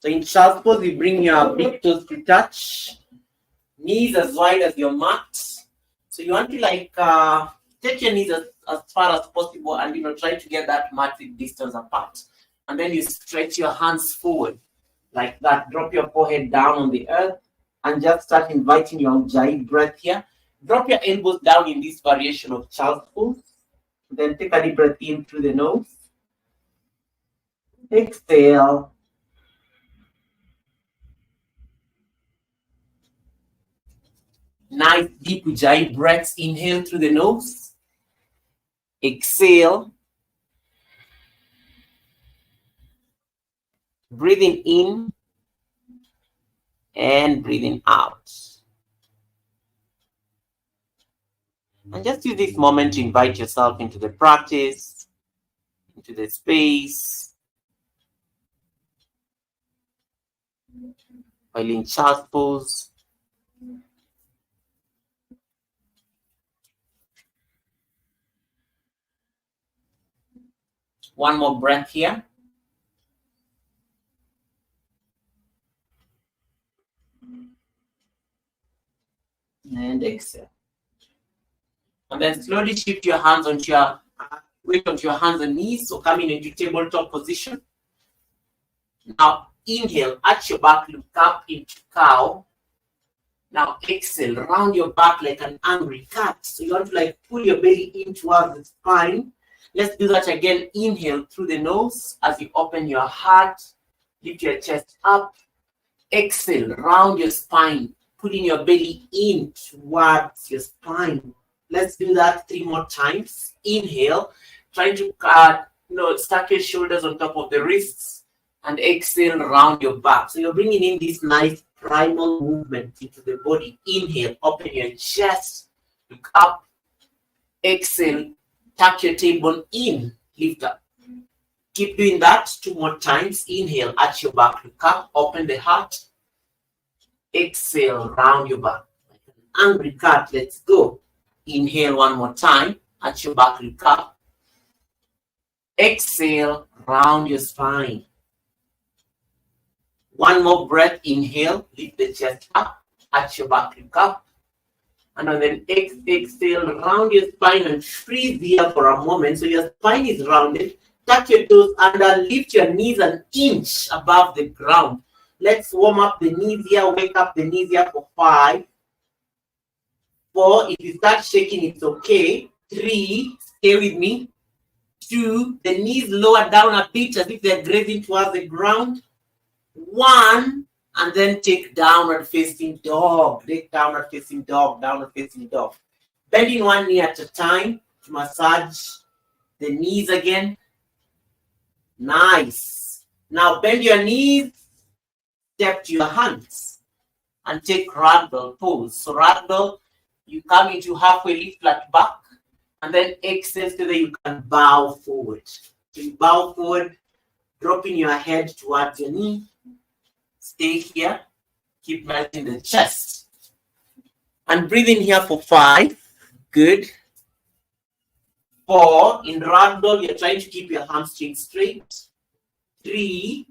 So in child's pose, you bring your big toes to touch, knees as wide as your mat. So you want to take your knees as far as possible and try to get that mat distance apart. And then you stretch your hands forward like that. Drop your forehead down on the earth and just start inviting your Ujjayi breath here. Drop your elbows down in this variation of child's pose. Then take a deep breath in through the nose. Exhale. Nice deep Ujjayi breaths. Inhale through the nose. Exhale. Breathing in and breathing out. And just use this moment to invite yourself into the practice, into the space. While in child's pose. One more breath here. And exhale. And then slowly shift your hands onto your weight onto your hands and knees. So coming into tabletop position. Now inhale, arch your back, look up into cow. Now exhale, round your back like an angry cat. So you want to pull your belly in towards the spine. Let's do that again. Inhale through the nose as you open your heart. Lift your chest up. Exhale, round your spine, putting your belly in towards your spine. Let's do that 3 more times. Inhale, trying to stack your shoulders on top of the wrists. And exhale, round your back. So you're bringing in this nice primal movement into the body. Inhale, open your chest, look up. Exhale, tuck your tailbone in, lift up. Keep doing that 2 more times. Inhale, arch your back, look up, open the heart. Exhale, round your back. Like an angry cat, let's go. Inhale 1 more time, arch your back, look up. Exhale, round your spine. 1 more breath, inhale, lift the chest up, arch your back, look up. And then exhale, round your spine and freeze here for a moment. So your spine is rounded. Tuck your toes under, lift your knees an inch above the ground. Let's warm up the knees here, wake up the knees here for 5, 4. If you start shaking, it's okay. 3, stay with me. 2, the knees lower down a bit as if they're grazing towards the ground. 1, and then take downward facing dog. Take downward facing dog, downward facing dog. Bending one knee at a time to massage the knees again. Nice. Now bend your knees, step to your hands, and take ragdoll pose. So ragdoll, you come into halfway lift, flat back, and then exhale so that you can bow forward. So you bow forward, dropping your head towards your knee. Stay here. Keep melting the chest. And breathe in here for 5. Good. 4. In ragdoll, you're trying to keep your hamstring straight. 3,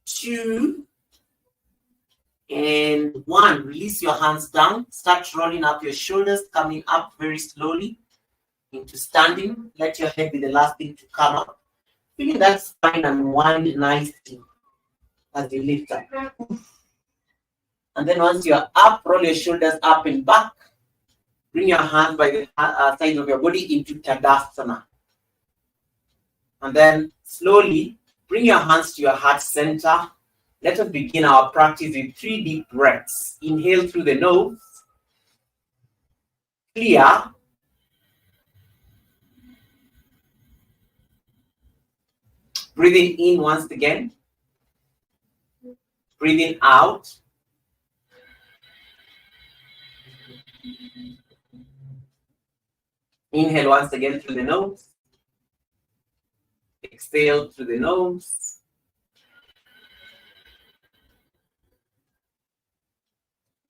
2, and 1. Release your hands down. Start rolling up your shoulders, coming up very slowly into standing. Let your head be the last thing to come up. Feeling that spine unwind nicely as you lift up. And then once you're up, roll your shoulders up and back. Bring your hands by the side of your body into Tadasana. And then slowly bring your hands to your heart center. Let us begin our practice with 3 deep breaths. Inhale through the nose. Clear. Breathing in once again. Breathing out. Inhale once again through the nose. Exhale through the nose.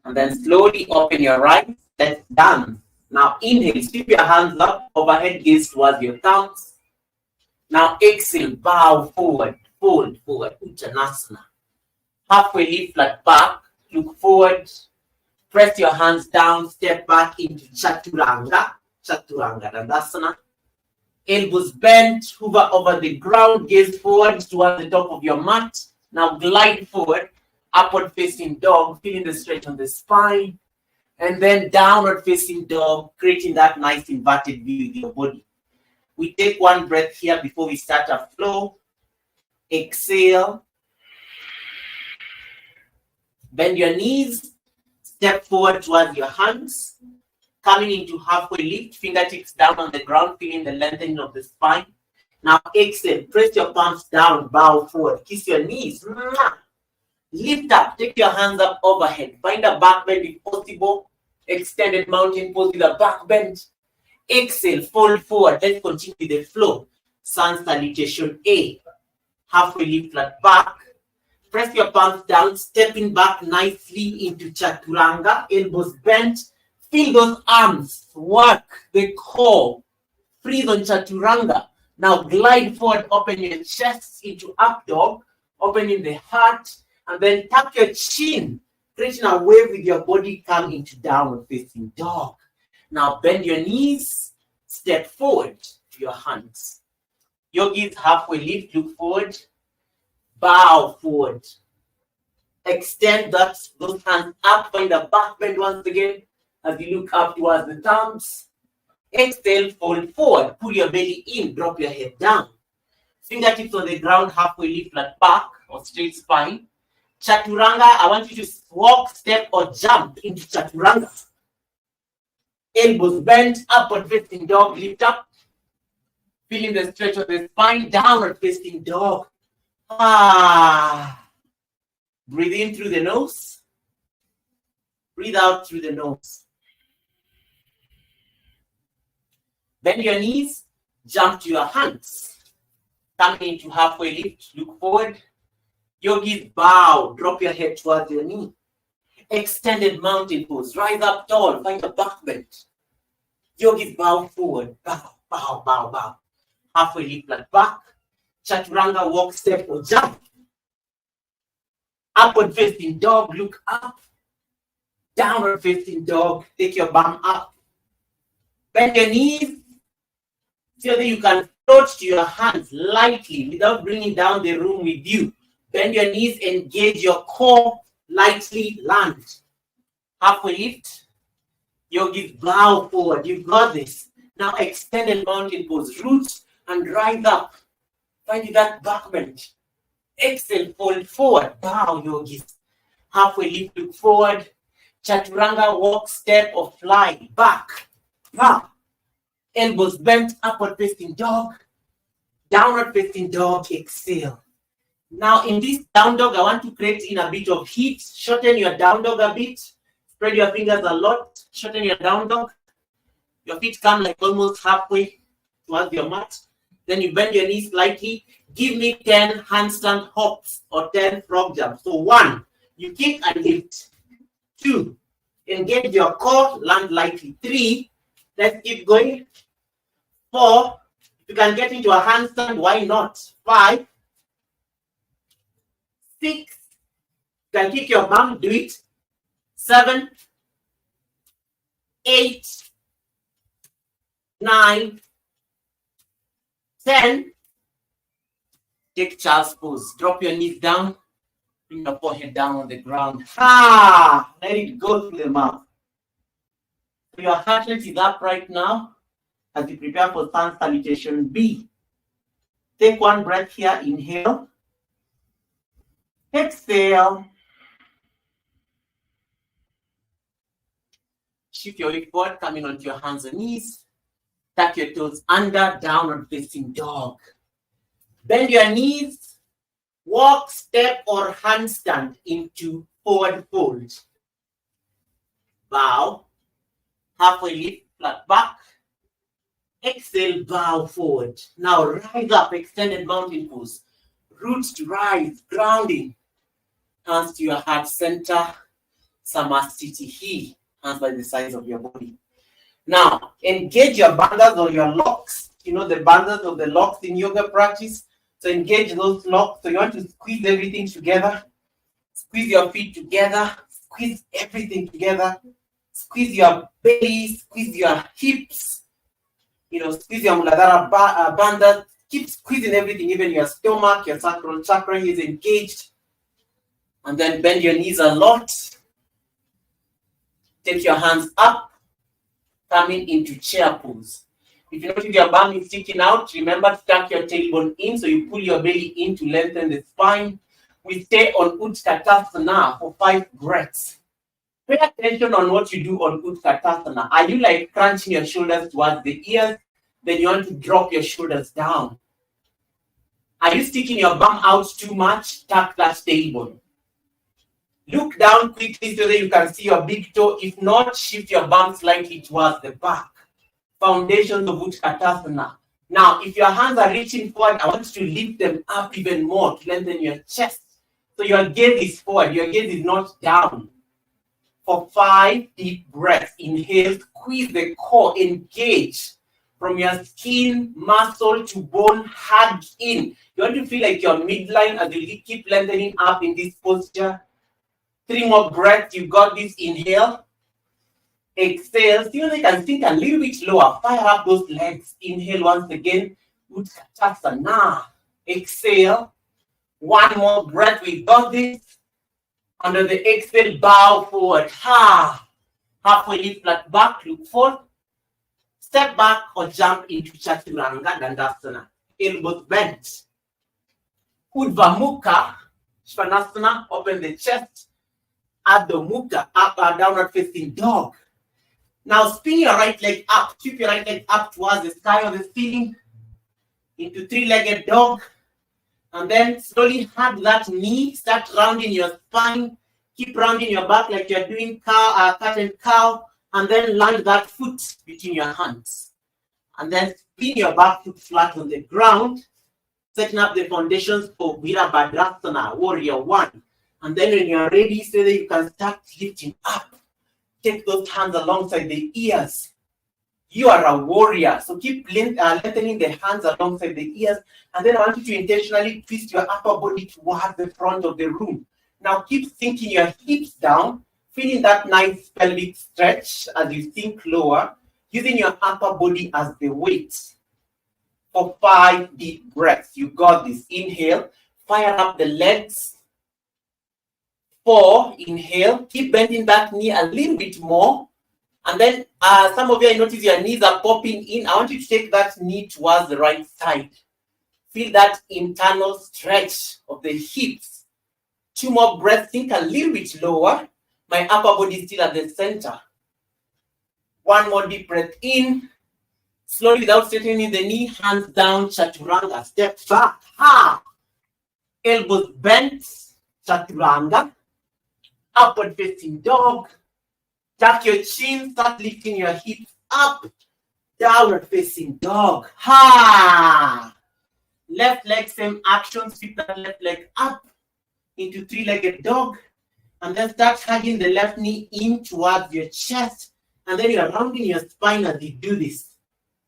And then slowly open your eyes. That's done. Now inhale, sweep your hands up, overhead gaze towards your thumbs. Now exhale, bow forward. fold forward, Uttanasana. Halfway lift, flat back, look forward, press your hands down, step back into Chaturanga, Chaturanga Dandasana. Elbows bent, hover over the ground, gaze forward towards the top of your mat. Now glide forward, upward facing dog, feeling the stretch on the spine. And then downward facing dog, creating that nice inverted view with your body. We take one breath here before we start our flow. Exhale. Bend your knees, step forward towards your hands. Coming into halfway lift, fingertips down on the ground, feeling the lengthening of the spine. Now exhale, press your palms down, bow forward, kiss your knees. Lift up, take your hands up overhead. Find a back bend if possible. Extended mountain pose with a back bend. Exhale, fold forward. Let's continue the flow. Sun salutation A. Halfway lift, flat back. Press your palms down, stepping back nicely into Chaturanga. Elbows bent. Feel those arms work the core. Breathe on Chaturanga. Now glide forward, open your chest into up dog, opening the heart, and then tuck your chin, creating a wave with your body, come into downward facing dog. Now bend your knees, step forward to your hands. Yogis, halfway lift, look forward, bow forward. Extend those hands up, find a back bend once again as you look up towards the thumbs. Exhale, fold forward, pull your belly in, drop your head down. Fingertips on the ground, halfway lift, flat back or straight spine. Chaturanga, I want you to walk, step, or jump into Chaturanga. Elbows bent, upward facing dog, lift up. Feeling the stretch of the spine, downward facing dog. Breathe in through the nose. Breathe out through the nose. Bend your knees, jump to your hands. Coming into halfway lift, look forward. Yogis, bow, drop your head towards your knee. Extended mountain pose, rise up tall, find a back bend. Yogis, bow forward, bow, bow, bow, bow. Halfway lift, flat back. Chaturanga, walk, step, or jump. Upward facing dog, look up. Downward facing dog, take your bum up. Bend your knees so that you can float to your hands lightly without bringing down the room with you. Bend your knees, engage your core, lightly land. Halfway lift. Yogis, bow forward. You've got this. Now extended mountain pose. Roots and rise up. Find that back bend. Exhale, fold forward. Bow, yogis. Halfway lift, look forward. Chaturanga, walk, step, or fly. Back. Bow. Elbows bent, upward facing dog. Downward facing dog, exhale. Now in this down dog, I want to create in a bit of heat. Shorten your down dog a bit. Spread your fingers a lot. Shorten your down dog. Your feet come like almost halfway towards your mat. Then you bend your knees slightly. Give me 10 handstand hops or 10 frog jumps. So 1, you kick and lift. 2, engage your core, land lightly. 3, let's keep going. 4, if you can get into a handstand, why not? 5, 6, you can kick your bum, do it. 7, 8, 9, 10. Take child's pose. Drop your knees down. Bring your forehead down on the ground. Let it go through the mouth. So your heart rate is up right now as you prepare for sun salutation B. Take one breath here. Inhale. Exhale. Shift your weight forward, coming onto your hands and knees. Tuck your toes under, downward facing dog. Bend your knees. Walk, step, or handstand into forward fold. Bow. Halfway lift, flat back. Exhale, bow forward. Now rise up, extended mountain pose. Roots to rise, grounding. Hands to your heart center. Samastitihi. Hands by the sides of your body. Now, engage your bandhas or your locks. You know the bandhas of the locks in yoga practice. So engage those locks. So you want to squeeze everything together. Squeeze your feet together. Squeeze everything together. Squeeze your belly. Squeeze your hips. Squeeze your muladhara bandha. Keep squeezing everything, even your stomach, your sacral chakra is engaged. And then bend your knees a lot. Take your hands up, coming into chair pose. If you notice your bum is sticking out, remember to tuck your tailbone in, so you pull your belly in to lengthen the spine. We stay on Utkatasana for 5 breaths. Pay attention on what you do on Utkatasana. Are you like crunching your shoulders towards the ears? Then you want to drop your shoulders down. Are you sticking your bum out too much? Tuck that tailbone. Look down quickly so that you can see your big toe. If not, shift your bum slightly towards the back. Foundations of Utkatasana. Now, if your hands are reaching forward, I want you to lift them up even more to lengthen your chest. So your gaze is forward, your gaze is not down. For 5 deep breaths, inhale, squeeze the core, engage from your skin, muscle to bone, hug in. You want to feel like your midline as you keep lengthening up in this posture. 3 more breaths, you got this. Inhale, exhale, see if you can sink a little bit lower, fire up those legs. Inhale once again, Utkatasana. Exhale, 1 more breath, we got this. Under the exhale, bow forward, halfway lift flat back, look forward. Step back or jump into Chaturanga Dandasana. Elbows bent. Urdhva Mukha, Svanasana, open the chest. Adho Mukha, up or downward facing dog. Now spin your right leg up. Keep your right leg up towards the sky or the ceiling. Into 3-legged dog. And then slowly hug that knee. Start rounding your spine. Keep rounding your back like you're doing cat and cow. And then land that foot between your hands. And then spin your back foot flat on the ground. Setting up the foundations for Virabhadrasana, Warrior 1. And then when you're ready, so that you can start lifting up. Take those hands alongside the ears. You are a warrior. So keep lengthening the hands alongside the ears. And then I want you to intentionally twist your upper body towards the front of the room. Now keep sinking your hips down, feeling that nice pelvic stretch as you sink lower, using your upper body as the weight. For 5 deep breaths. You got this. Inhale, fire up the legs. 4, inhale, keep bending that knee a little bit more. And then some of you, I notice your knees are popping in. I want you to take that knee towards the right side. Feel that internal stretch of the hips. 2 more breaths, think a little bit lower. My upper body is still at the center. 1 more deep breath in. Slowly without straightening the knee, hands down, Chaturanga, step back. Elbows bent, Chaturanga. Upward facing dog. Tuck your chin, start lifting your hips up. Downward facing dog. Left leg, same action. Sweep that left leg up into 3-legged dog. And then start hugging the left knee in towards your chest. And then you're rounding your spine as you do this.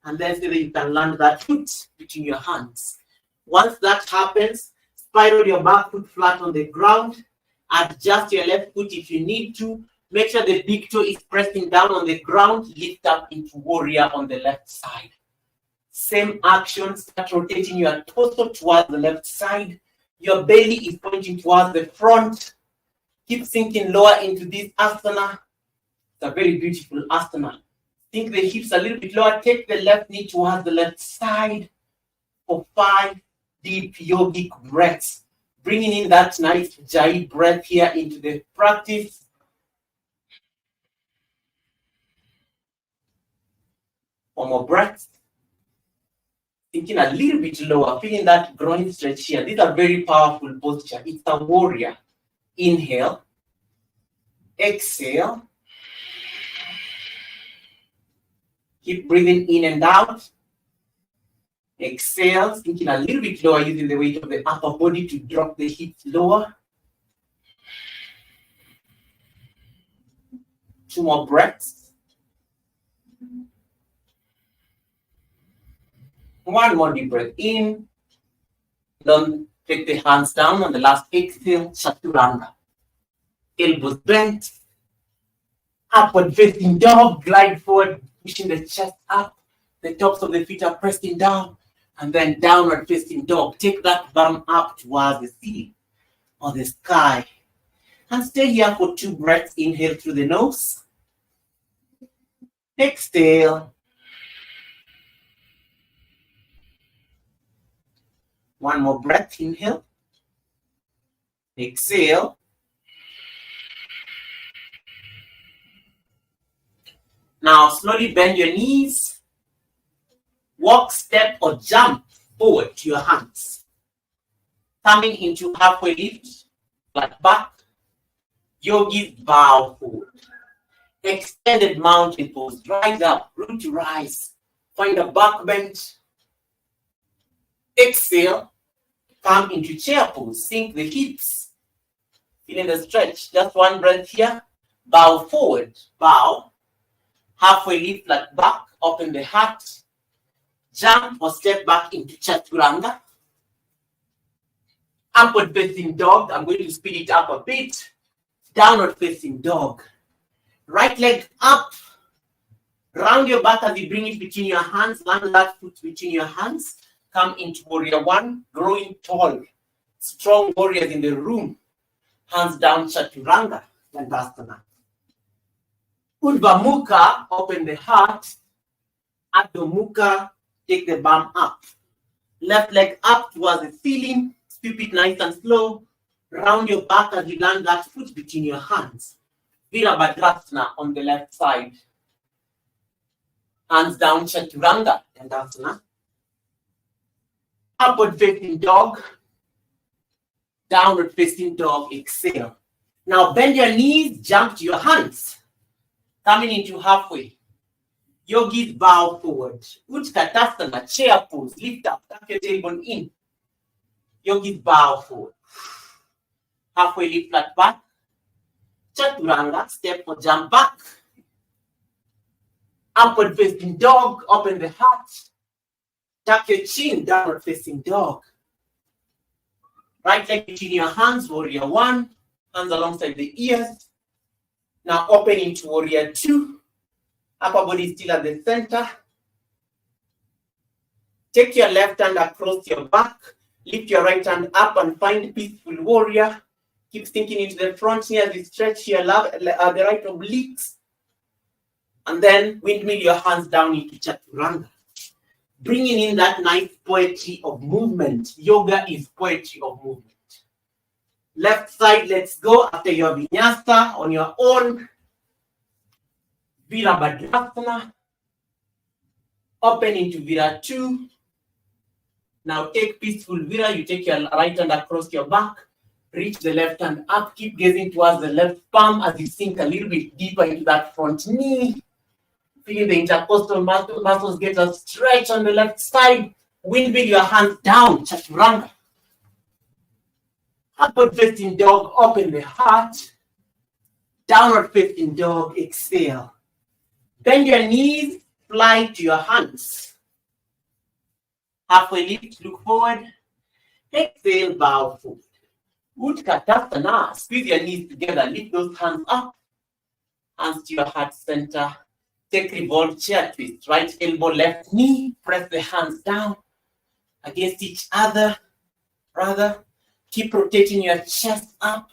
And then so that you can land that foot between your hands. Once that happens, spiral your back foot flat on the ground. Adjust your left foot if you need to. Make sure the big toe is pressing down on the ground. Lift up into warrior on the left side. Same action. Start rotating your torso towards the left side. Your belly is pointing towards the front. Keep sinking lower into this asana. It's a very beautiful asana. Sink the hips a little bit lower. Take the left knee towards the left side for 5 deep yogic breaths. Bringing in that nice Jai breath here into the practice. One more breath. Thinking a little bit lower, feeling that groin stretch here. These are very powerful posture. It's a warrior. Inhale. Exhale. Keep breathing in and out. Exhale, sinking a little bit lower, using the weight of the upper body to drop the hips lower. 2 more breaths. 1 more deep breath in. Then take the hands down on the last exhale, chaturanga. Elbows bent, upward facing dog, glide forward, pushing the chest up, the tops of the feet are pressing down, and then downward facing dog. Take that bum up towards the ceiling or the sky. And stay here for 2 breaths. Inhale through the nose. Exhale. One more breath. Inhale. Exhale. Now slowly bend your knees. Walk, step, or jump forward to your hands. Coming into halfway lift, flat back. Yogis bow forward. Extended mountain pose. Rise up, root to rise. Find a back bend. Exhale. Come into chair pose. Sink the hips. Feeling the stretch. Just one breath here. Bow forward. Bow. Halfway lift, flat back. Open the heart. Jump or step back into chaturanga. Upward facing dog. I'm going to speed it up a bit. Downward facing dog. Right leg up. Round your back as you bring it between your hands. Land that foot between your hands. Come into warrior one. Growing tall. Strong warriors in the room. Hands down, chaturanga. Dandasana. Urdhva Mukha. Open the heart. Adho Mukha. Take the bum up. Left leg up towards the ceiling. Sweep it nice and slow. Round your back as you land that foot between your hands. Virabhadrasana on the left side. Hands down, chaturanga, Dandasana. Upward facing dog. Downward facing dog, exhale. Now bend your knees, jump to your hands. Coming into halfway. Yogis bow forward. Utkatasana, chair pose. Lift up, tuck your tailbone in. Yogis bow forward. Halfway lift, flat back. Chaturanga, step or jump back. Upward facing dog, open the heart. Tuck your chin, downward facing dog. Right leg between your hands, warrior one. Hands alongside the ears. Now open into warrior two. Upper body still at the center. Take your left hand across your back. Lift your right hand up and find peaceful warrior. Keep sinking into the front here as you stretch your the right obliques. And then windmill your hands down into chaturanga. Bringing in that nice poetry of movement. Yoga is poetry of movement. Left side, let's go after your vinyasa on your own. Virabhadrasana. Open into Vira 2. Now take peaceful Vira. You take your right hand across your back. Reach the left hand up. Keep gazing towards the left palm as you sink a little bit deeper into that front knee. Feeling the intercostal muscles get a stretch on the left side. Windmill your hands down, chaturanga. Upward facing dog, open the heart. Downward facing dog, exhale. Bend your knees, fly to your hands. Halfway lift, look forward. Exhale, bow forward. Utkatasana, squeeze your knees together, lift those hands up. Hands to your heart center. Take revolved chair twist. Right elbow, left knee. Press the hands down against each other. Rather, keep rotating your chest up.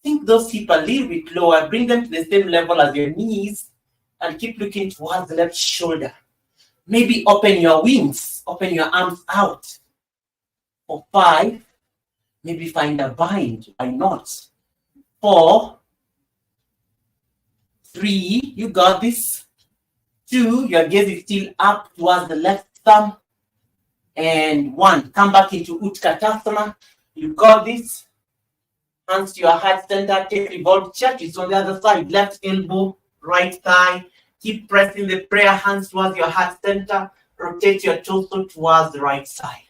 Sink those hips a little bit lower. Bring them to the same level as your knees. And keep looking towards the left shoulder. Maybe open your wings. Open your arms out. For 5. Maybe find a bind. Why not? 4. 3. You got this. 2. Your gaze is still up towards the left thumb. And 1. Come back into Utkatasana. You got this. Hands to your heart center. Take revolved chair twist on the other side. Left elbow, right thigh. Keep pressing the prayer hands towards your heart center. Rotate your torso towards the right side.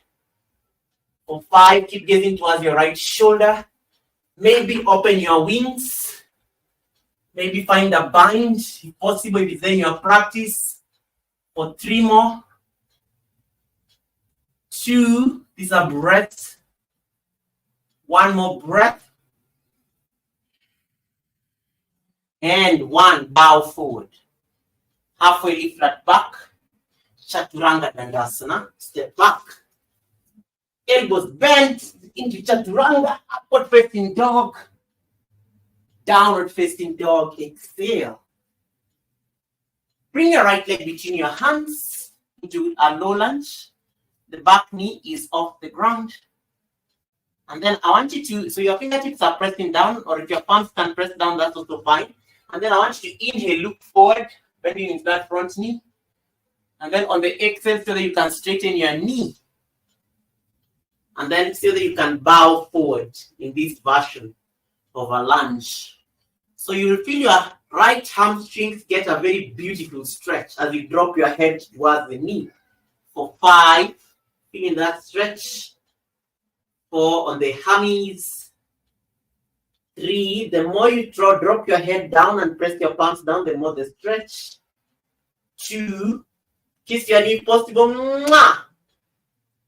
For 5, keep gazing towards your right shoulder. Maybe open your wings. Maybe find a bind, if possible, if it's in your practice. For 3 more. 2, these are breaths. One more breath. And one, bow forward. Halfway lift flat back. Chaturanga Dandasana. Step back. Elbows bent into Chaturanga. Upward facing dog. Downward facing dog. Exhale. Bring your right leg between your hands into a low lunge. The back knee is off the ground. And then I want you to, so your fingertips are pressing down, or if your palms can press down, that's also fine. And then I want you to inhale, look forward, bending into that front knee. And then on the exhale, so that you can straighten your knee. And then so that you can bow forward in this version of a lunge. So you will feel your right hamstrings get a very beautiful stretch as you drop your head towards the knee. For 5, feeling that stretch. 4 on the hammies. 3, the more you drop your head down and press your palms down, the more the stretch. 2, kiss your knee possible. Mwah!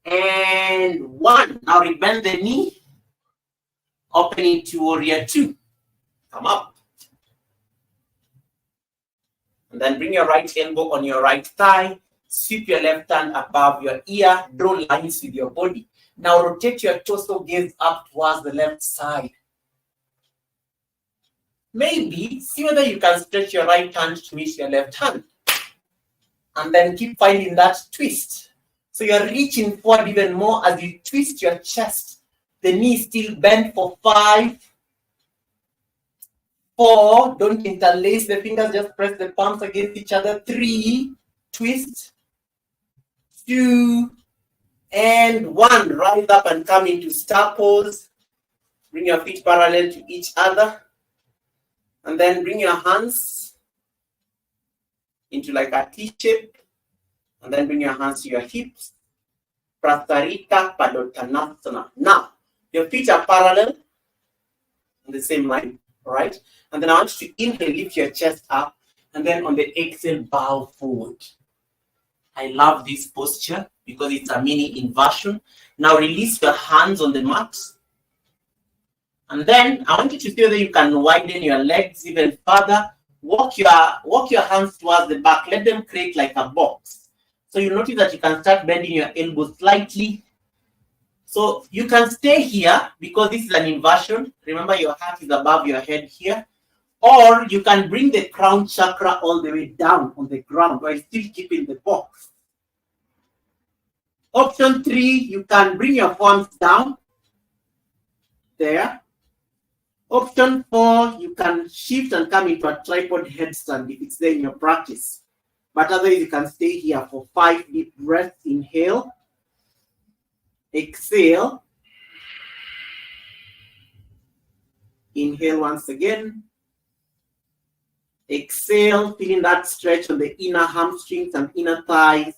And 1, now rebend the knee. Opening to warrior 2. Come up. And then bring your right elbow on your right thigh. Sweep your left hand above your ear. Draw lines with your body. Now rotate your torso, gaze up towards the left side. Maybe see whether you can stretch your right hand to reach your left hand. And then keep finding that twist. So you're reaching forward even more as you twist your chest. The knee still bent for 5. 4, don't interlace the fingers, just press the palms against each other. 3, twist. 2, and 1, rise up and come into star pose. Bring your feet parallel to each other. And then bring your hands into like a T shape. And then bring your hands to your hips. Prasarita Padottanasana. Now, your feet are parallel on the same line, all right? And then I want you to inhale, lift your chest up. And then on the exhale, bow forward. I love this posture because it's a mini inversion. Now release your hands on the mat. And then I want you to feel that you can widen your legs even further. Walk your hands towards the back. Let them create like a box. So you notice that you can start bending your elbows slightly. So you can stay here because this is an inversion. Remember, your heart is above your head here. Or you can bring the crown chakra all the way down on the ground while still keeping the box. Option 3, you can bring your palms down. There. Option 4, you can shift and come into a tripod headstand if it's there in your practice. But otherwise, you can stay here for 5 deep breaths. Inhale. Exhale. Inhale once again. Exhale, feeling that stretch on the inner hamstrings and inner thighs.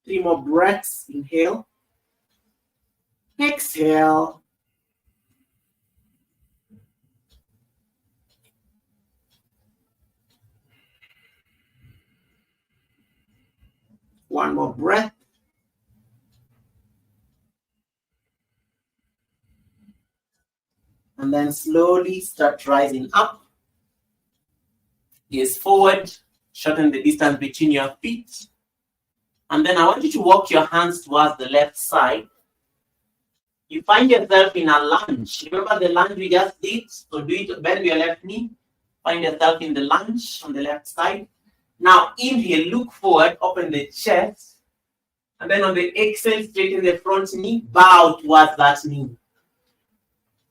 3 more breaths. Inhale. Exhale. One more breath. And then slowly start rising up. Gaze forward. Shorten the distance between your feet. And then I want you to walk your hands towards the left side. You find yourself in a lunge. Remember the lunge we just did? So do it, bend your left knee. Find yourself in the lunge on the left side. Now inhale, look forward, open the chest. And then on the exhale, straighten the front knee, bow towards that knee.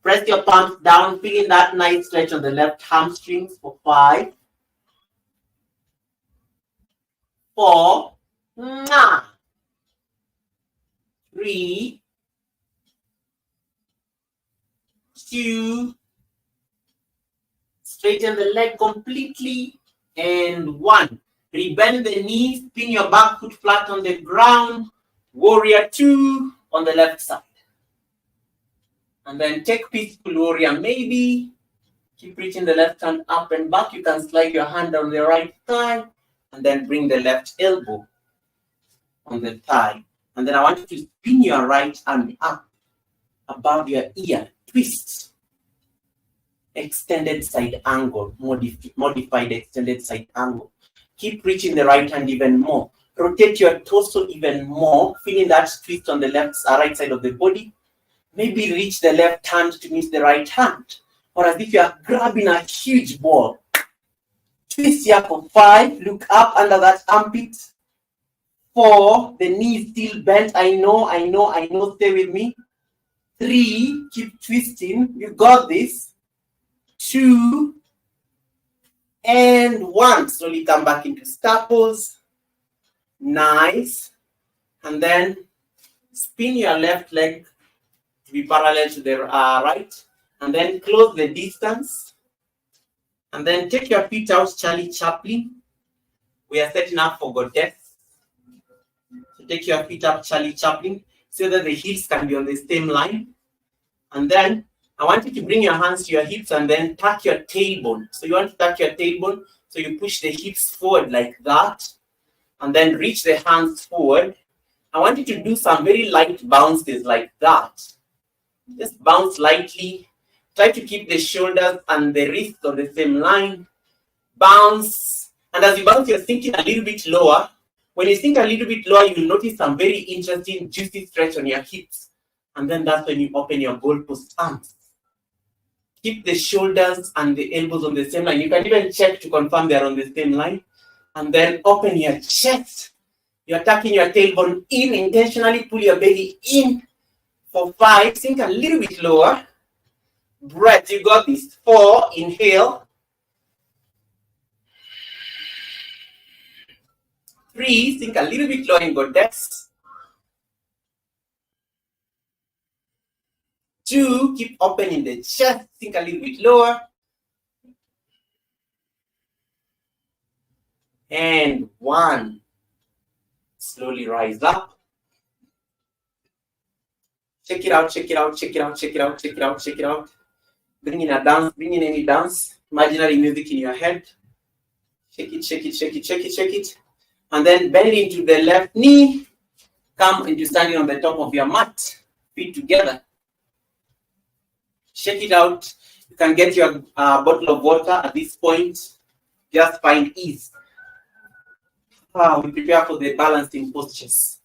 Press your palms down, feeling that nice stretch on the left hamstrings for 5. 4. 3. 2. Straighten the leg completely. And 1. Rebend the knees, pin your back foot flat on the ground. Warrior 2 on the left side. And then take peaceful warrior maybe. Keep reaching the left hand up and back. You can slide your hand on the right thigh. And then bring the left elbow on the thigh. And then I want you to spin your right hand up above your ear. twist, extended side angle, modified extended side angle. Keep reaching the right hand even more. Rotate your torso even more, feeling that twist on the right side of the body. Maybe reach the left hand to meet the right hand. Or as if you are grabbing a huge ball. Twist here for 5. Look up under that armpit. 4. The knee is still bent. I know. Stay with me. 3. Keep twisting. You got this. 2. And 1. Slowly come back into star pose. Nice. And then spin your left leg to be parallel to the right. And then close the distance. And then take your feet out, Charlie Chaplin. We are setting up for goddess. So take your feet up, Charlie Chaplin, so that the heels can be on the same line. And then I want you to bring your hands to your hips and then tuck your tailbone. So you want to tuck your tailbone, so you push the hips forward like that. And then reach the hands forward. I want you to do some very light bounces like that. Just bounce lightly. Try to keep the shoulders and the wrists on the same line. Bounce. And as you bounce, you're sinking a little bit lower. When you sink a little bit lower, you'll notice some very interesting, juicy stretch on your hips. And then that's when you open your goalpost arms. Keep the shoulders and the elbows on the same line. You can even check to confirm they're on the same line. And then open your chest. You're tucking your tailbone in. Intentionally pull your belly in. For 5, sink a little bit lower. Breath, you got this. 4, inhale. 3, sink a little bit lower in goddess. 2, keep opening the chest, sink a little bit lower. And 1, slowly rise up. Check it out, check it out, check it out, check it out, check it out, check it out. Bring in a dance, bring in any dance, imaginary music in your head. Shake it, shake it, shake it, shake it, shake it. And then bend into the left knee. Come into standing on the top of your mat. Feet together. Shake it out. You can get your bottle of water at this point. Just find ease. We prepare for the balancing postures.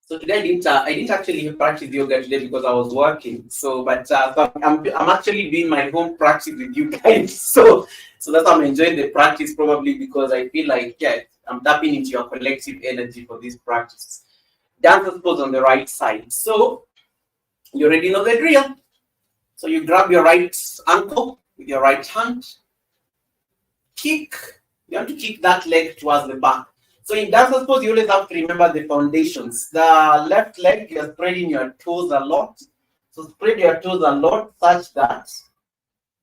So today I didn't actually practice yoga today because I was working. So I'm actually doing my home practice with you guys. So that's why I'm enjoying the practice, probably because I feel like I'm tapping into your collective energy for this practice. Dancer's pose on the right side. So you already know the drill. So you grab your right ankle with your right hand. Kick. You have to kick that leg towards the back. So in dancer's pose, you always have to remember the foundations. The left leg, you're spreading your toes a lot. So spread your toes a lot such that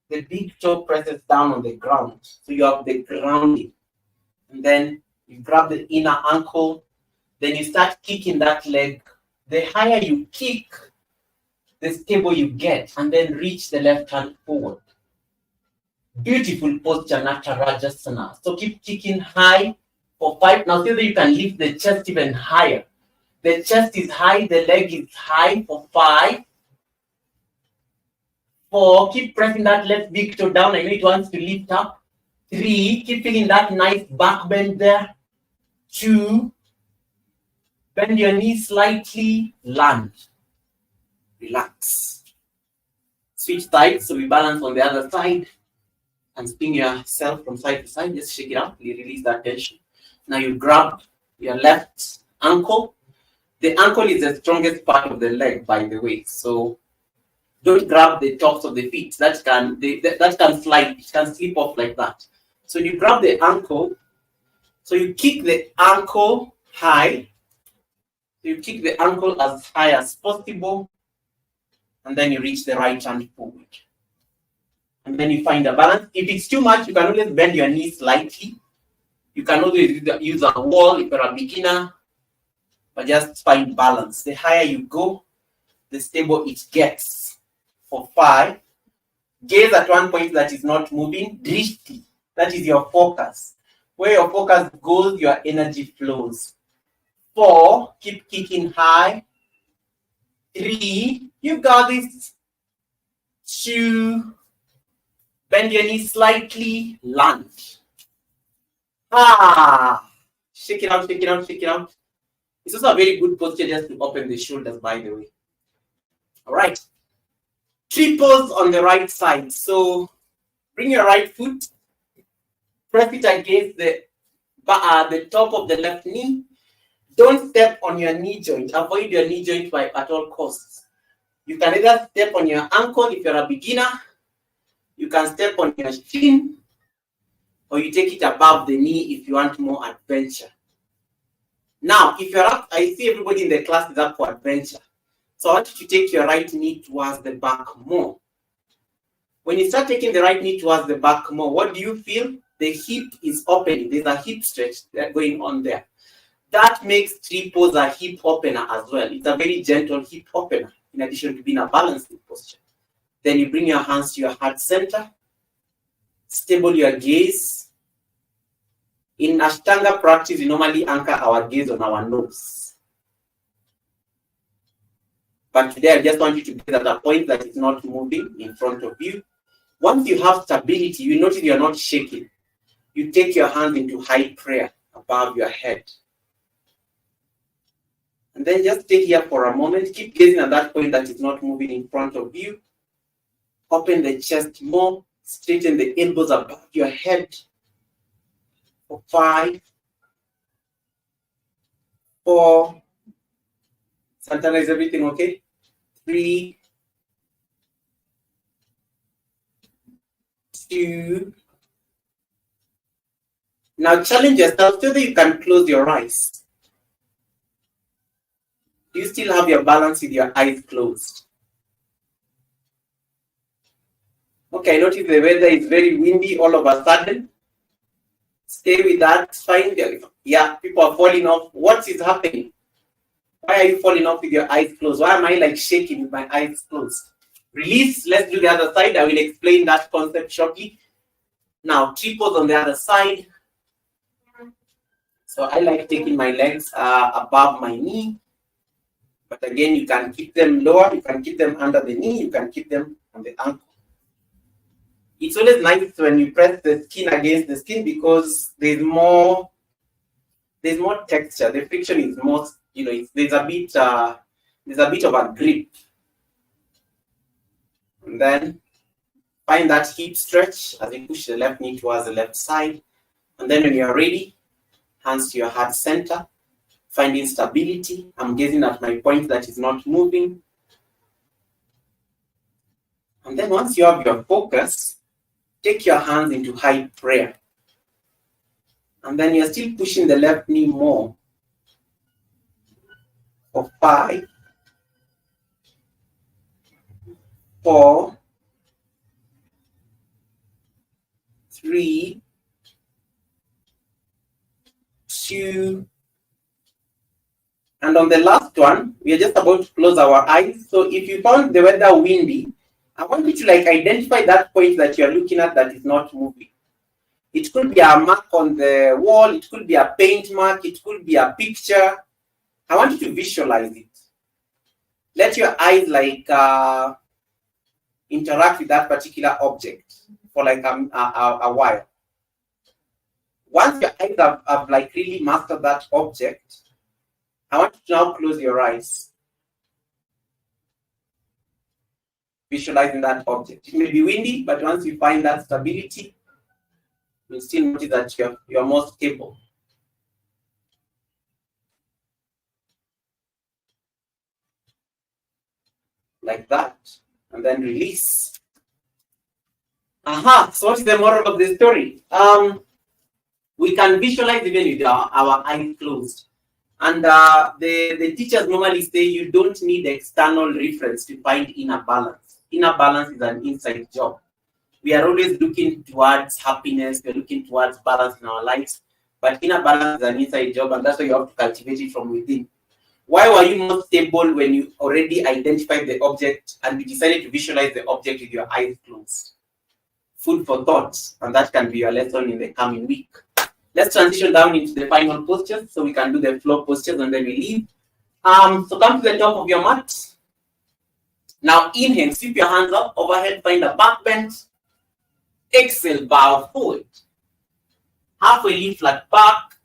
the big toe presses down on the ground. So you have the grounding. And then you grab the inner ankle. Then you start kicking that leg. The higher you kick, the stable you get. And then reach the left hand forward. Beautiful posture, Natarajasana. So keep kicking high. For 5, now see that you can lift the chest even higher. The chest is high, the leg is high for 5. 4, keep pressing that left big toe down. I know it wants to lift up. 3, keep feeling that nice back bend there. 2, bend your knees slightly, land. Relax. Switch sides so we balance on the other side. And spin yourself from side to side. Just shake it out, release that tension. Now you grab your left ankle. The ankle is the strongest part of the leg, by the way. So don't grab the tops of the feet. That can slide. It can slip off like that. So you grab the ankle. So you kick the ankle high. So you kick the ankle as high as possible. And then you reach the right hand forward. And then you find a balance. If it's too much, you can always bend your knees slightly. You can always use a wall if you're a beginner, but just find balance. The higher you go, the stable it gets. For 5, gaze at one point that is not moving, drishti. That is your focus. Where your focus goes, your energy flows. 4, keep kicking high. 3, you got this. 2, bend your knees slightly, lunge. Shake it out, shake it out, shake it out. It's also a very good posture just to open the shoulders, by the way. All right. Triples on the right side. So bring your right foot, press it against the top of the left knee. Don't step on your knee joint. Avoid your knee joint at all costs. You can either step on your ankle if you're a beginner. You can step on your shin, or you take it above the knee if you want more adventure. Now, if you're up, I see everybody in the class is up for adventure. So I want you to take your right knee towards the back more. When you start taking the right knee towards the back more, what do you feel? The hip is opening. There's a hip stretch going on there. That makes triples a hip opener as well. It's a very gentle hip opener, in addition to being a balancing posture. Then you bring your hands to your heart center. Stable your gaze. In Ashtanga practice, we normally anchor our gaze on our nose. But today, I just want you to be at a point that is not moving in front of you. Once you have stability, you notice you're not shaking. You take your hand into high prayer above your head. And then just stay here for a moment. Keep gazing at that point that is not moving in front of you. Open the chest more. Straighten the elbows above your head. For 5, 4. Santana, is everything okay? 3, 2. Now challenge yourself so that you can close your eyes. Do you still have your balance with your eyes closed? Okay, notice the weather is very windy all of a sudden. Stay with that. Fine. Yeah, people are falling off. What is happening? Why are you falling off with your eyes closed? Why am I like shaking with my eyes closed? Release. Let's do the other side. I will explain that concept shortly. Now, triples on the other side. So I like taking my legs above my knee. But again, you can keep them lower. You can keep them under the knee. You can keep them on the ankle. It's always nice when you press the skin against the skin because there's more texture. The friction is more, there's a bit of a grip. And then find that hip stretch as you push the left knee towards the left side. And then when you're ready, hands to your heart center, finding stability. I'm gazing at my point that is not moving. And then once you have your focus, take your hands into high prayer. And then you're still pushing the left knee more. For 5, 4, 3, 2, and on the last one, we are just about to close our eyes. So if you found the weather windy, I want you to identify that point that you're looking at that is not moving. It could be a mark on the wall, it could be a paint mark, it could be a picture. I want you to visualize it. Let your eyes interact with that particular object for a while. Once your eyes have really mastered that object, I want you to now close your eyes. Visualizing that object. It may be windy, but once you find that stability, you'll still notice that you're more stable. Like that. And then release. So what is the moral of the story? We can visualize even with our eyes closed. And the teachers normally say you don't need external reference to find inner balance. Inner balance is an inside job. We are always looking towards happiness. We're looking towards balance in our lives. But inner balance is an inside job, and that's why you have to cultivate it from within. Why were you not stable when you already identified the object and you decided to visualize the object with your eyes closed? food for thought, and that can be your lesson in the coming week. Let's transition down into the final postures so we can do the floor postures and then we leave. So come to the top of your mat. Now inhale, sweep your hands up overhead, find a back bend. Exhale, bow forward. Halfway lift, flat back.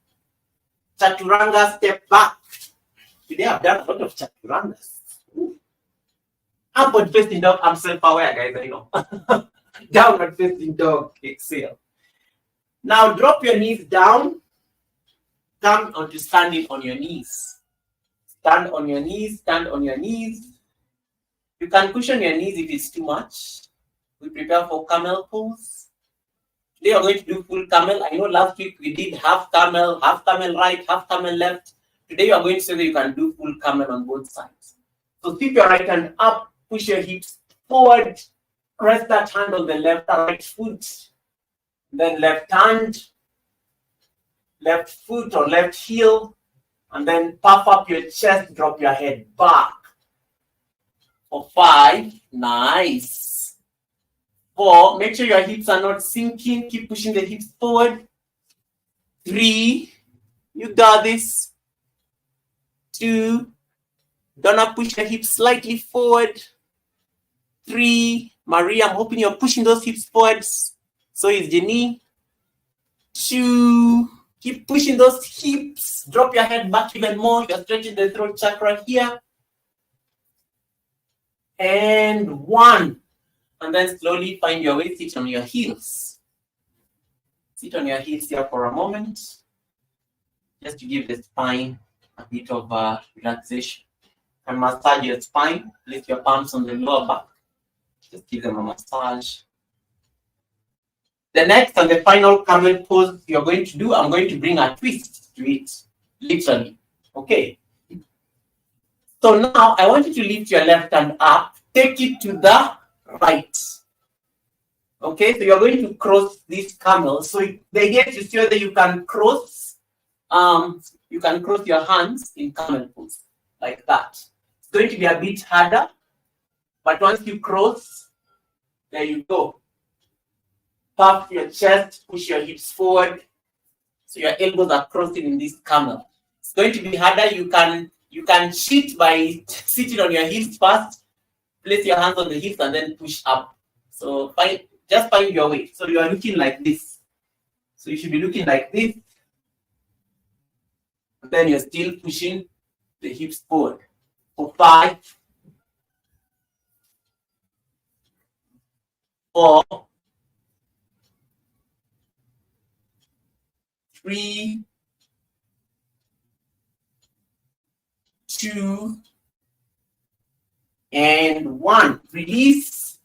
Chaturanga, step back. Today I've done a lot of chaturangas. Upward facing dog, I'm self-aware, guys, I know. Downward facing dog, exhale. Now drop your knees down. Come onto standing on your knees. Stand on your knees, stand on your knees. You can cushion your knees if it's too much. We prepare for camel pose. Today we're going to do full camel. I know last week we did half camel right, half camel left. Today we are going to say that you can do full camel on both sides. So sweep your right hand up, push your hips forward, press that hand on the left and right foot. Then left hand, left foot or left heel, and then puff up your chest, drop your head back. For 5, nice. 4, make sure your hips are not sinking, keep pushing the hips forward. 3, you got this. 2, gonna push your hips slightly forward. 3, Maria, I'm hoping you're pushing those hips forward. So is Jenny. 2, keep pushing those hips. Drop your head back even more. You're stretching the throat chakra here. And 1. And then slowly find your way, sit on your heels. Sit on your heels here for a moment. Just to give the spine a bit of relaxation. And massage your spine. Place your palms on the lower back. Just give them a massage. The next and the final camel pose you're going to do, I'm going to bring a twist to it, literally. Okay. So now I want you to lift your left hand up, take it to the right. Okay, so you're going to cross this camel. So the idea is to see whether you can cross your hands in camel pose, like that. It's going to be a bit harder, but once you cross, there you go. Puff your chest, push your hips forward, so your elbows are crossing in this camel. It's going to be harder. You can cheat by sitting on your hips first, place your hands on the hips, and then push up. So just find your way. So you are looking like this. So you should be looking like this. And then you're still pushing the hips forward. For 5, 4, 3, 2, and 1. Release.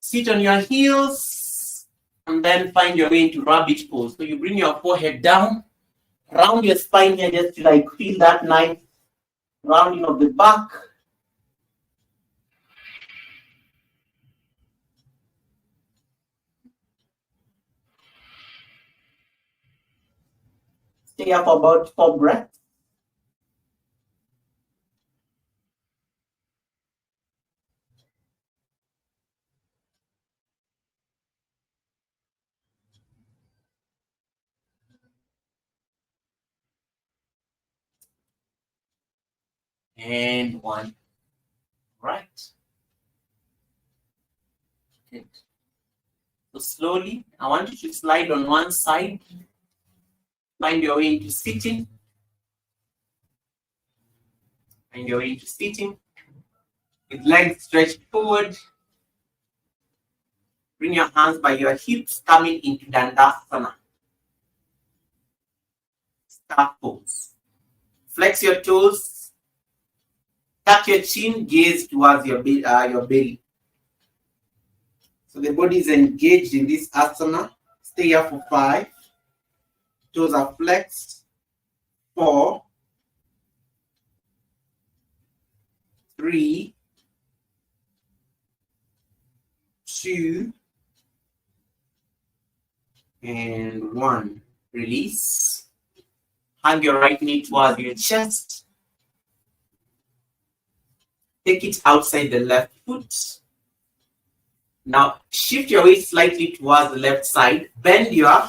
Sit on your heels, and then find your way into rabbit pose. So you bring your forehead down, round your spine here, just to like feel that nice rounding of the back. Stay up about 4 breaths. And 1. Right. Good. So slowly, I want you to slide on one side. Find your way into sitting. Find your way into sitting. With legs stretched forward. Bring your hands by your hips, coming into Dandasana. Staff pose. Flex your toes. Tuck your chin, gaze towards your belly. So the body is engaged in this asana. Stay here for 5. Toes are flexed. 4, 3, 2, and 1. Release. Hang your right knee towards your chest. Take it outside the left foot. Now shift your weight slightly towards the left side. Bend your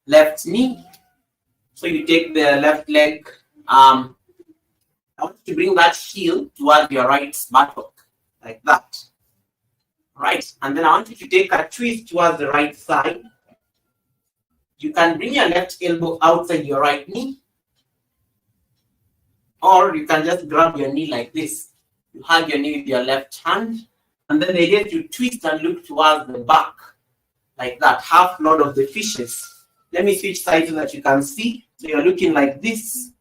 left knee. So you take the left leg. I want you to bring that heel towards your right buttock, like that. Right, and then I want you to take a twist towards the right side. You can bring your left elbow outside your right knee, or you can just grab your knee like this. You hug your knee with your left hand, and then the idea is to twist and look towards the back, like that, half Lord of the Fishes. Let me switch sides so that you can see. So you're looking like this.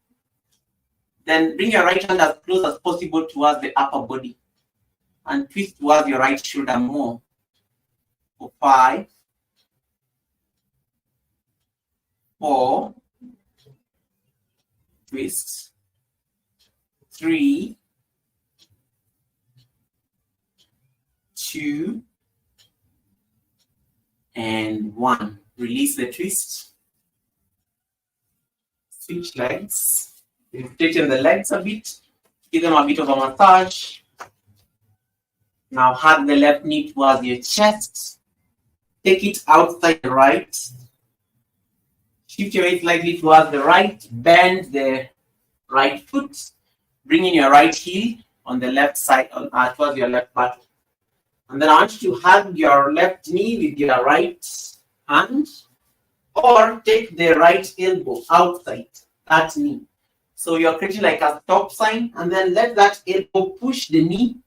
Then bring your right hand as close as possible towards the upper body, and twist towards your right shoulder more. For 5, 4, twist, 3, 2, and 1. Release the twist. Switch legs. Straighten the legs a bit. Give them a bit of a massage. Now hug the left knee towards your chest. Take it outside the right. Shift your weight slightly towards the right. Bend the right foot. Bring in your right heel on the left side, towards your left butt. And then I want you to hug your left knee with your right hand, or take the right elbow outside that knee. So you're creating like a stop sign, and then let that elbow push the knee,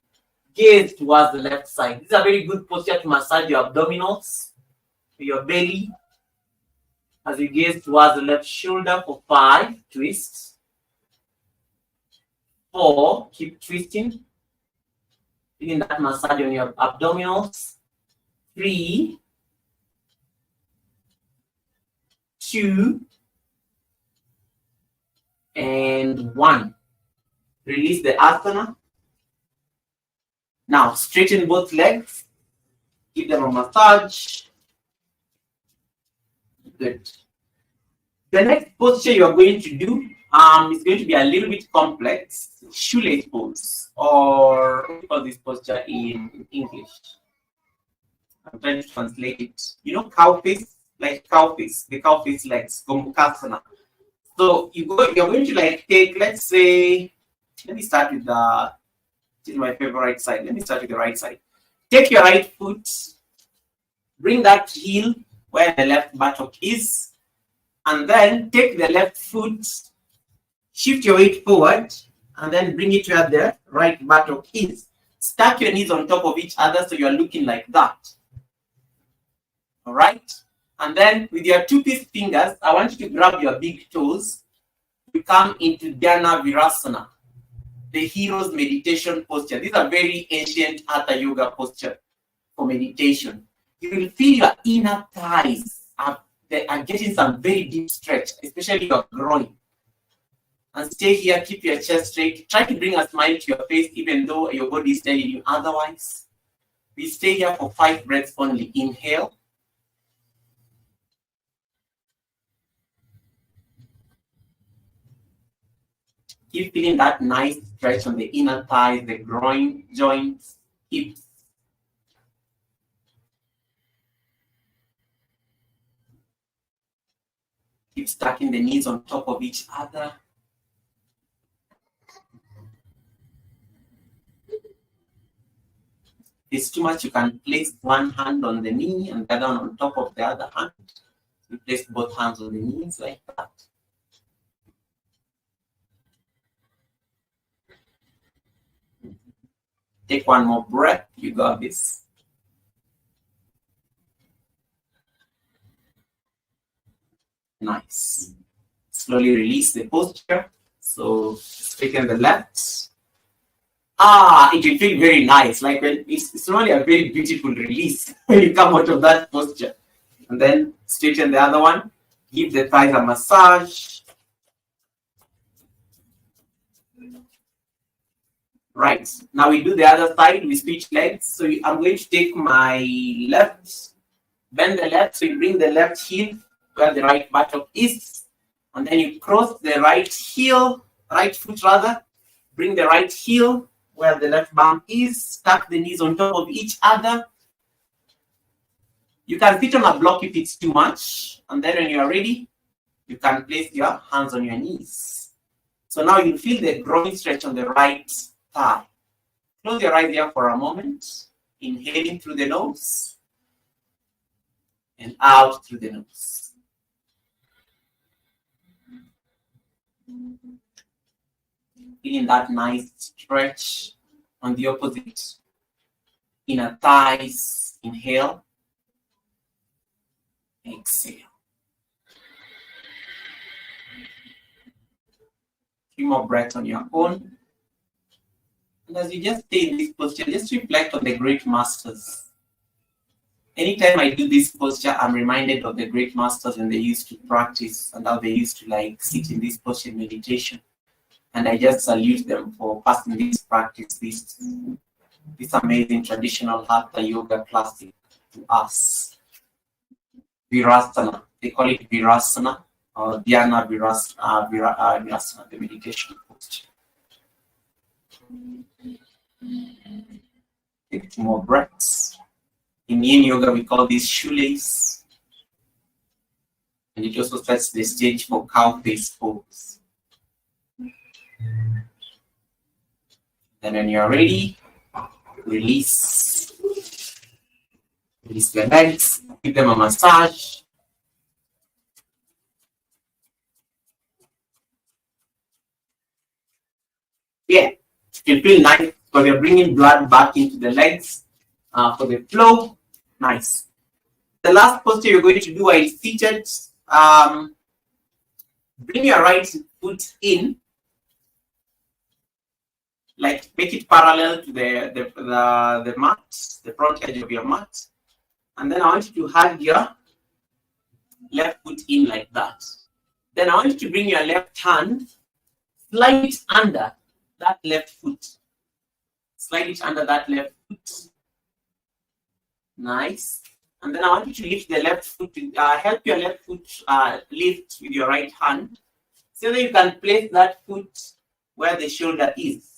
gaze towards the left side. This is a very good posture to massage your abdominals, your belly, as you gaze towards the left shoulder for 5, twist. 4, keep twisting. Feeling that massage on your abdominals. 3, 2, and 1. Release the asana. Now straighten both legs. Give them a massage. Good. The next posture you are going to do is going to be a little bit complex. Shoelace pose, or what do you call this posture in English? I'm trying to translate it. You know, cow face, like cow face, the cow face legs, Gombukasana. So you're going to like take, let's say, let me start with this is my favorite side. Let me start with the right side. Take your right foot, bring that heel where the left buttock is, and then take the left foot, shift your weight forward, and then bring it where the right buttock is. Stack your knees on top of each other so you're looking like that. All right? And then with your 2-piece fingers, I want you to grab your big toes. You come into Dhyana Virasana, the hero's meditation posture. These are very ancient Hatha Yoga posture for meditation. You will feel your inner thighs are getting some very deep stretch, especially your groin. And stay here, keep your chest straight. Try to bring a smile to your face, even though your body is telling you otherwise. We stay here for 5 breaths only. Inhale. Keep feeling that nice stretch on the inner thighs, the groin, joints, hips. Keep stacking the knees on top of each other. If it's too much, you can place one hand on the knee and the other one on top of the other hand. You place both hands on the knees like that. Take one more breath. You got this. Nice. Slowly release the posture. So straighten the left. It will feel very nice. Like when it's really a very beautiful release when you come out of that posture. And then straighten the other one. Give the thighs a massage. Right. Now we do the other side. We switch legs. So I'm going to take my left, bend the left. So you bring the left heel where the right buttock is. And then you cross the right heel, right foot rather. Bring the right heel where the left bum is. Stack the knees on top of each other. You can sit on a block if it's too much, and then when you are ready, you can place your hands on your knees. So now you feel the groin stretch on the right thigh. Close your eyes here for a moment, inhaling through the nose and out through the nose. Feeling that nice stretch on the opposite inner thighs. Inhale, exhale. 3 more breaths on your own. And as you just stay in this posture, just reflect on the great masters. Anytime I do this posture, I'm reminded of the great masters when they used to practice and how they used to like sit in this posture in meditation. And I just salute them for passing this practice, this amazing traditional hatha yoga classic to us. Virasana. They call it Virasana or Dhyana Virasana, the meditation posture. Take 2 more breaths. In yin yoga, we call this shoelace. And it also sets the stage for cow face pose. Then when you are ready, release. Release the legs, give them a massage. Yeah, it feels nice because you're bringing blood back into the legs for the flow. Nice. The last posture you're going to do while seated, bring your right foot in, like make it parallel to the mat, the front edge of your mat. And then I want you to hug your left foot in like that. Then I want you to bring your left hand, slide it under that left foot. Slide it under that left foot. Nice. And then I want you to lift the left foot, help your left foot lift with your right hand so that you can place that foot where the shoulder is.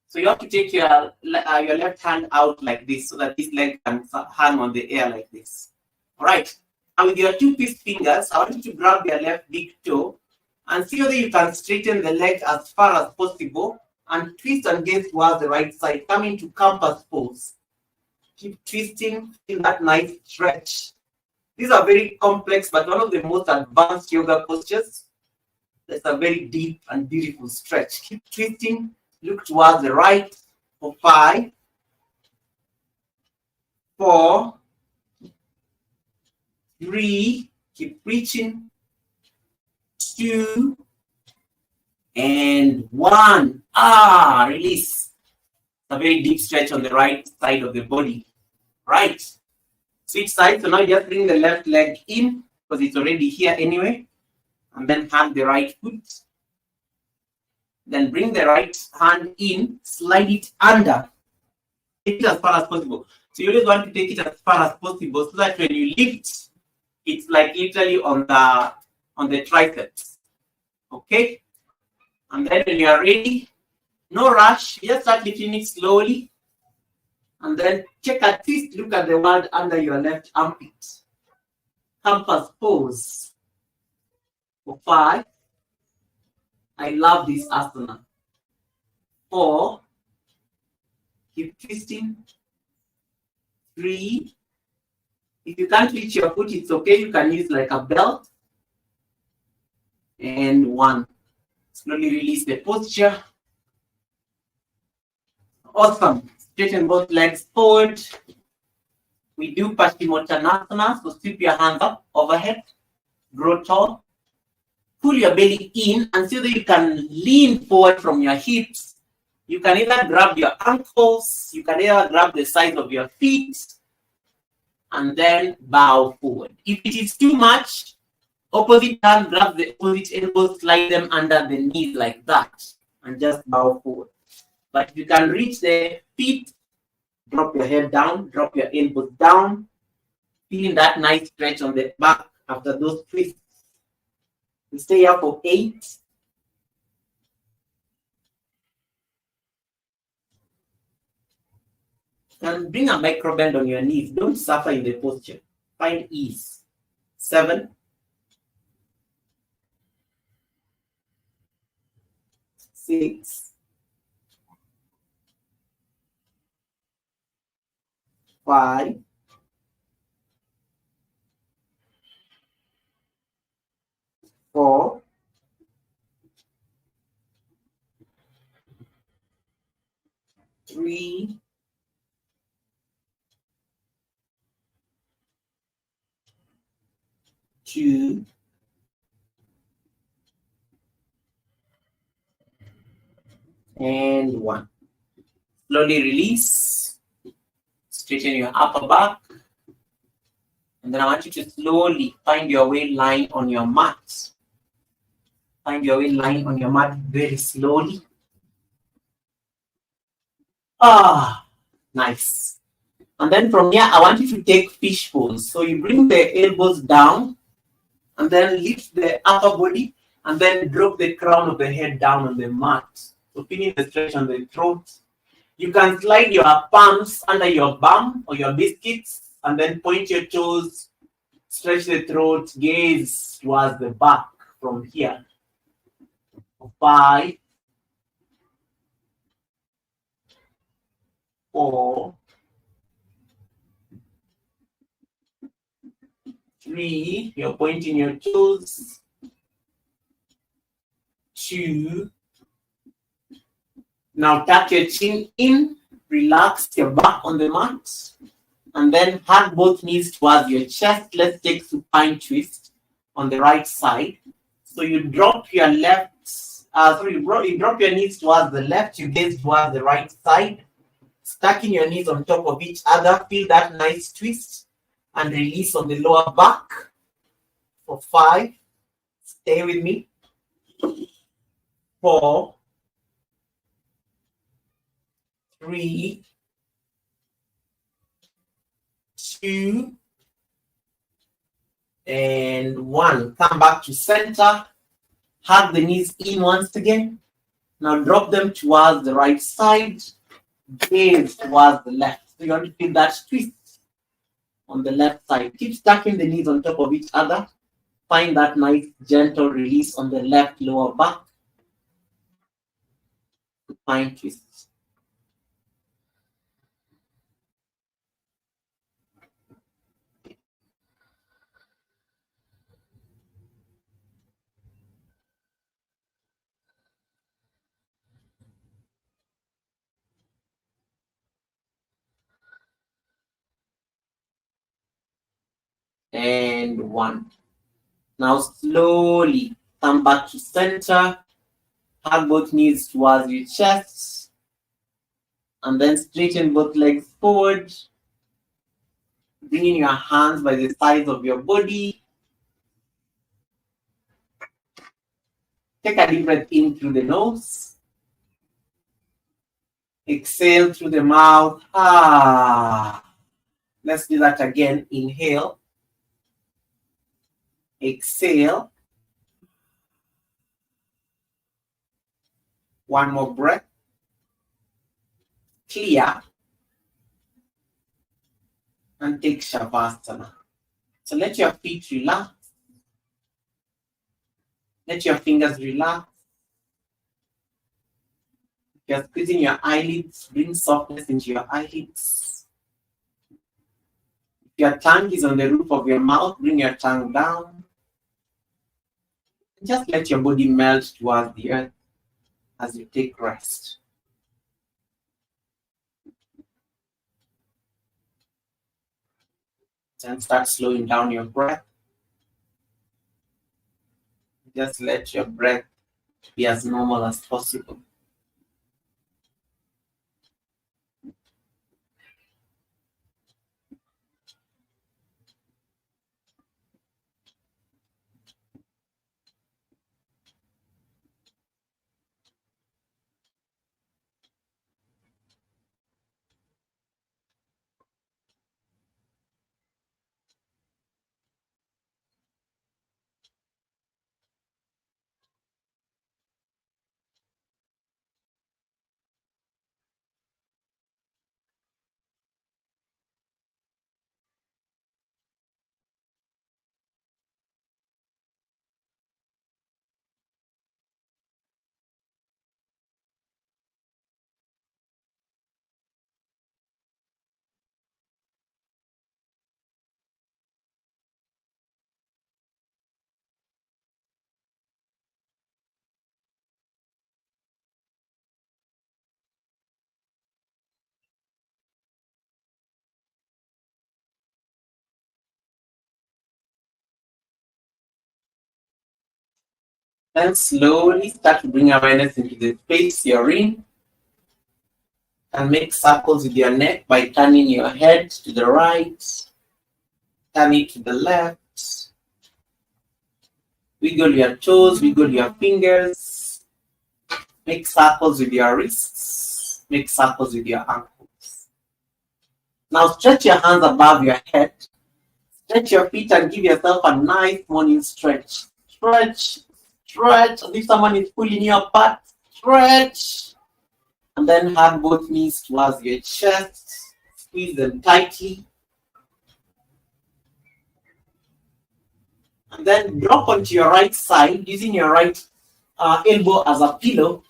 So you have to take your left hand out like this so that this leg can hang on the air like this. All right. And with your 2 fist fingers, I want you to grab your left big toe and see whether you can straighten the leg as far as possible and twist and gaze towards the right side, coming to campus pose. Keep twisting in that nice stretch. These are very complex, but one of the most advanced yoga postures. That's a very deep and beautiful stretch. Keep twisting. Look towards the right for 5, 4, 3. Keep reaching. 2 and 1. Release. A very deep stretch on the right side of the body. Right. Switch sides. So now you just bring the left leg in because it's already here anyway. And then hug the right foot. Then bring the right hand in, slide it under. Take it as far as possible. So you always want to take it as far as possible so that when you lift, it's like literally on the triceps. Okay? And then when you are ready, no rush, just start lifting it slowly. And then take a twist, look at the word under your left armpit. Campus pose. For 5. I love this asana. 4. Keep twisting. 3. If you can't reach your foot, it's okay. You can use like a belt. And 1. Slowly release the posture. Awesome. Straighten both legs forward. We do Paschimottanasana. So sweep your hands up overhead. Grow tall. Pull your belly in and so that you can lean forward from your hips. You can either grab your ankles, you can either grab the sides of your feet, and then bow forward. If it is too much, opposite hand, grab the opposite elbows, slide them under the knees like that, and just bow forward. But if you can reach the feet, drop your head down, drop your elbows down, feeling that nice stretch on the back after those twists. We stay here for 8. And bring a micro bend on your knees. Don't suffer in the posture. Find ease. 7, 6, 5, 4, 3, 2, and 1. Slowly release. Straighten your upper back. And then I want you to slowly find your way lying on your mat. Find your way lying on your mat very slowly. Nice. And then from here, I want you to take fish pose. So you bring the elbows down and then lift the upper body and then drop the crown of the head down on the mat. So feeling the stretch on the throat. You can slide your palms under your bum or your biscuits and then point your toes, stretch the throat, gaze towards the back from here. 5, 4, 3, you're pointing your toes, 2, now tuck your chin in, relax your back on the mat, and then hug both knees towards your chest. Let's take supine twist on the right side. So you drop your you drop your knees towards the left, you gaze towards the right side, stacking your knees on top of each other. Feel that nice twist and release on the lower back for 5. Stay with me. 4, 3, 2, and 1. Come back to center. Hug the knees in once again. Now drop them towards the right side. Gaze towards the left. So you want to feel that twist on the left side. Keep stacking the knees on top of each other. Find that nice gentle release on the left lower back. Supine twist. And 1. Now slowly come back to center. Hug both knees towards your chest. And then straighten both legs forward. Bringing your hands by the sides of your body. Take a deep breath in through the nose. Exhale through the mouth. Let's do that again. Inhale. Exhale. One more breath. Clear. And take Savasana. So let your feet relax. Let your fingers relax. If you're squeezing your eyelids, bring softness into your eyelids. If your tongue is on the roof of your mouth, bring your tongue down. And just let your body melt towards the earth as you take rest. Then start slowing down your breath. Just let your breath be as normal as possible. Then slowly start to bring awareness into the space you're in, and make circles with your neck by turning your head to the right, turn it to the left. Wiggle your toes, wiggle your fingers. Make circles with your wrists, make circles with your ankles. Now stretch your hands above your head. Stretch your feet and give yourself a nice morning stretch. Stretch, stretch, as if someone is pulling you apart. Stretch. And then hug both knees towards your chest. Squeeze them tightly. And then drop onto your right side using your right elbow as a pillow.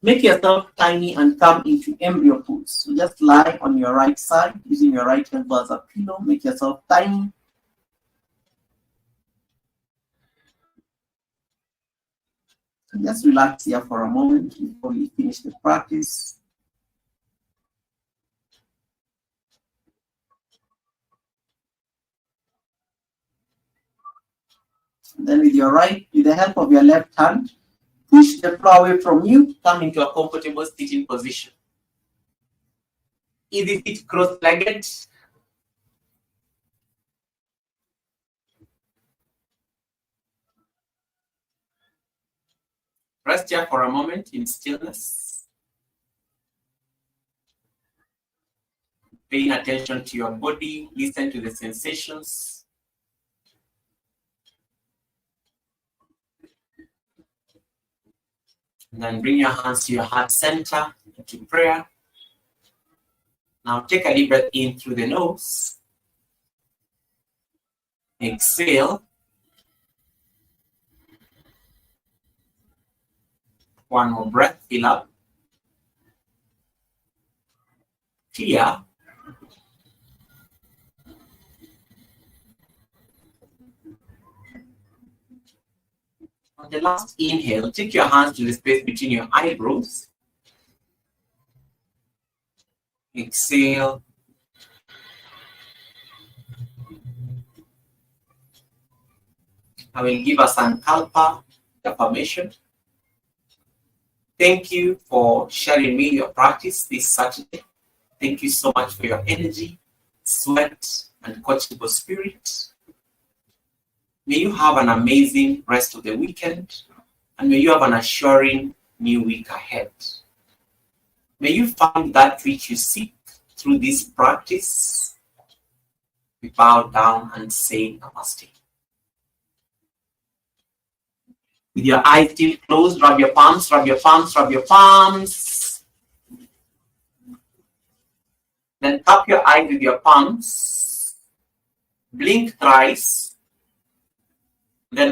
Make yourself tiny and come into embryo pose. So just lie on your right side using your right elbow as a pillow. Make yourself tiny. So just relax here for a moment before we finish the practice. And then with the help of your left hand, push the floor away from you, come into a comfortable sitting position. Easy sit cross-legged. Rest here for a moment in stillness. Paying attention to your body, listen to the sensations. And then bring your hands to your heart center into prayer. Now take a deep breath in through the nose. Exhale. One more breath, fill up. Clear. On the last inhale, take your hands to the space between your eyebrows. Exhale. I will give a sankalpa affirmation. Thank you for sharing me your practice this Saturday. Thank you so much for your energy, sweat, and coachable spirit. May you have an amazing rest of the weekend, and may you have an assuring new week ahead. May you find that which you seek through this practice. We bow down and say namaste. With your eyes still closed, rub your palms, rub your palms, rub your palms. Then tap your eyes with your palms. Blink thrice. Then